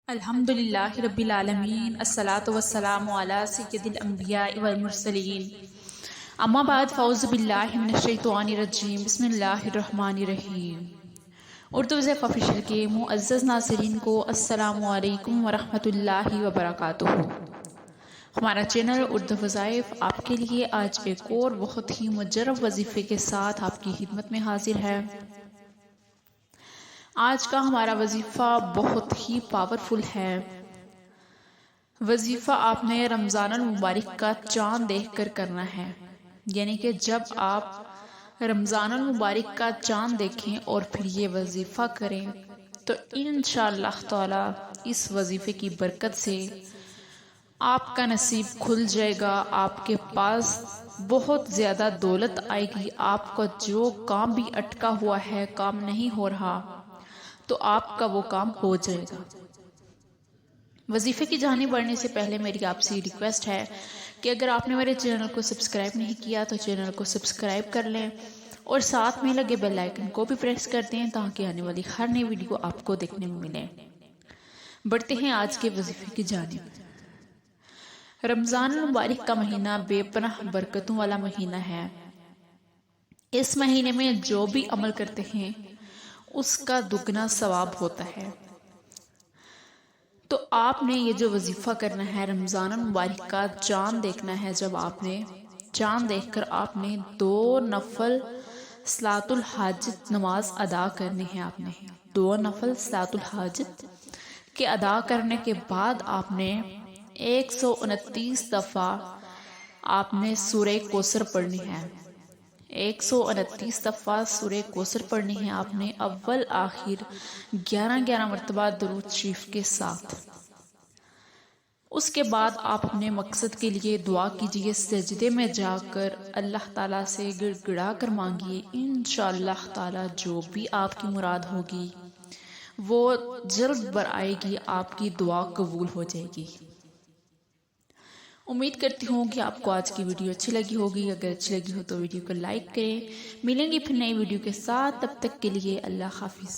الحمد للہ رب العالمین، الصلاۃ والسلام علی سید الانبیاء والمرسلین، اما بعد، فاعوذ باللہ من الشیطان الرجیم، بسم اللہ الرحمن الرحیم۔ اردو ضیف آفیشیل کے معزز ناظرین کو السلام علیکم ورحمۃ اللہ وبرکاتہ۔ ہمارا چینل اردو وظائف آپ کے لیے آج ایک اور بہت ہی مجرب وظیفے کے ساتھ آپ کی خدمت میں حاضر ہے۔ آج کا ہمارا وظیفہ بہت ہی پاورفل ہے۔ وظیفہ آپ نے رمضان المبارک کا چاند دیکھ کر کرنا ہے، یعنی کہ جب آپ رمضان المبارک کا چاند دیکھیں اور پھر یہ وظیفہ کریں تو انشاءاللہ تعالی اس وظیفے کی برکت سے آپ کا نصیب کھل جائے گا، آپ کے پاس بہت زیادہ دولت آئے گی، آپ کا جو کام بھی اٹکا ہوا ہے، کام نہیں ہو رہا، تو آپ کا وہ کام ہو جائے گا۔ وظیفے کی جانب بڑھنے سے پہلے میری آپ سے ریکویسٹ ہے کہ اگر آپ نے میرے چینل کو سبسکرائب نہیں کیا تو چینل کو سبسکرائب کر لیں اور ساتھ میں لگے بیل آئیکن کو بھی پریس کر دیں تاکہ آنے والی ہر نئی ویڈیو آپ کو دیکھنے میں ملے۔ بڑھتے ہیں آج کے وظیفے کی جانب۔ رمضان المبارک کا مہینہ بے پناہ برکتوں والا مہینہ ہے۔ اس مہینے میں جو بھی عمل کرتے ہیں اس کا دگنا ثواب ہوتا ہے۔ تو آپ نے یہ جو وظیفہ کرنا ہے، رمضان المبارک کا چاند دیکھنا ہے، جب آپ نے چاند دیکھ کر آپ نے 2 نفل صلاۃ الحاجت نماز ادا کرنی ہے۔ آپ نے 2 نفل صلاۃ الحاجت کے ادا کرنے کے بعد آپ نے 129 دفعہ آپ نے سورہ کوثر پڑھنی ہے۔ 129 دفعہ سورہ کوثر پڑھنی ہے آپ نے، اول آخر 11 مرتبہ درود شریف کے ساتھ۔ اس کے بعد آپ اپنے مقصد کے لیے دعا کیجئے، سجدے میں جا کر اللہ تعالیٰ سے گڑ گڑا کر مانگیے، انشاءاللہ تعالیٰ جو بھی آپ کی مراد ہوگی وہ جلد بر آئے گی، آپ کی دعا قبول ہو جائے گی۔ امید کرتی ہوں کہ آپ کو آج کی ویڈیو اچھی لگی ہوگی۔ اگر اچھی لگی ہو تو ویڈیو کو لائک کریں۔ ملیں گے پھر نئی ویڈیو کے ساتھ، تب تک کے لیے اللہ حافظ۔